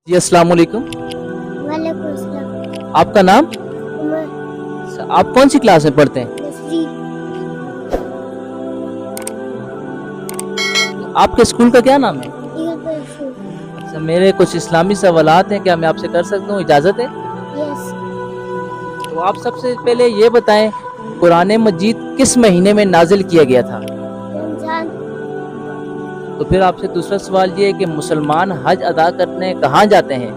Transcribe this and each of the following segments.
जी अस्सलाम वालेकुम। वालेकुम अस्सलाम। आपका नाम? उमर आप कौन सी क्लास में पढ़ते हैं? नसरी। आपके स्कूल का क्या नाम है? ईगल परशू। अच्छा, मेरे कुछ इस्लामी सवालात हैं, क्या मैं आपसे कर सकता हूँ? इजाज़त है? यस। तो आप सबसे पहले ये बताएं, कुरान मजीद किस महीने में नाजिल किया गया था? रमजान। तो फिर आपसे दूसरा सवाल ये है कि मुसलमान हज अदा करने कहाँ जाते हैं?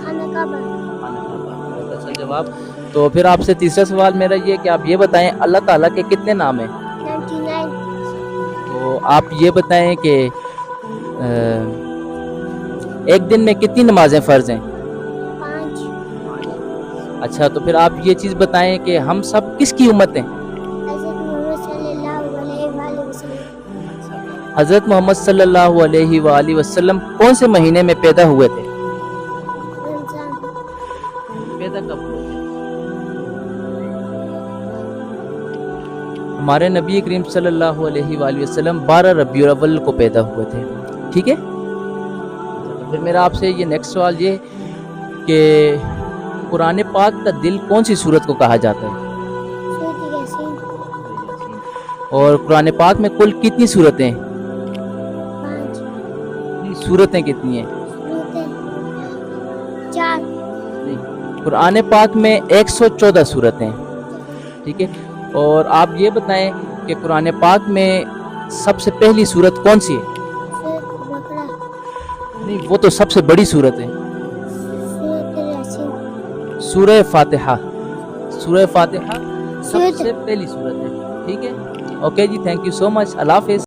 खाना काबा। बहुत अच्छा जवाब। तो फिर आपसे तीसरा सवाल मेरा ये है कि आप ये बताएं, अल्लाह ताला के कितने नाम हैं? 99। तो आप ये बताएं कि एक दिन में कितनी नमाजें फ़र्ज़ हैं? 5। अच्छा, तो फिर आप ये चीज़ बताएं कि हम सब किसकी उम्मत हैं? हज़रत मोहम्मद सल्लल्लाहु अलैहि हज़रत मोहम्मद सल्लल्लाहु अलैहि वसल्लम। वालैहि वसल्लम कौन से महीने में पैदा हुए थे? रमजान। पैदा कब हुए थे? हमारे नबी करीम सल्लल्लाहु अलैहि वालैहि वसल्लम 12 रबीउल अव्वल को पैदा हुए थे। ठीक है। तो फिर मेरा आपसे ये नेक्स्ट सवाल ये कि कुरान पाक का दिल कौन सी सूरत को कहा जाता है? सूरत यासीन। और कुरान पाक में कुल कितनी सूरतें हैं? 5 सूरतें कितनी हैं? सूरतें 4। कुरान पाक में 114 सूरतें हैं। ठीक है। और आप ये बताएं कि कुरान पाक में सबसे पहली सूरत कौन सी है? सूरत बकरा। नहीं, वो तो सबसे बड़ी सूरत है। सूरत यासीन। सूरह फातिहा। सूरह फातिहा सूरत सबसे पहली सूरत है। ठीक है। Okay ji, thank you so much. Allah हाफिज़।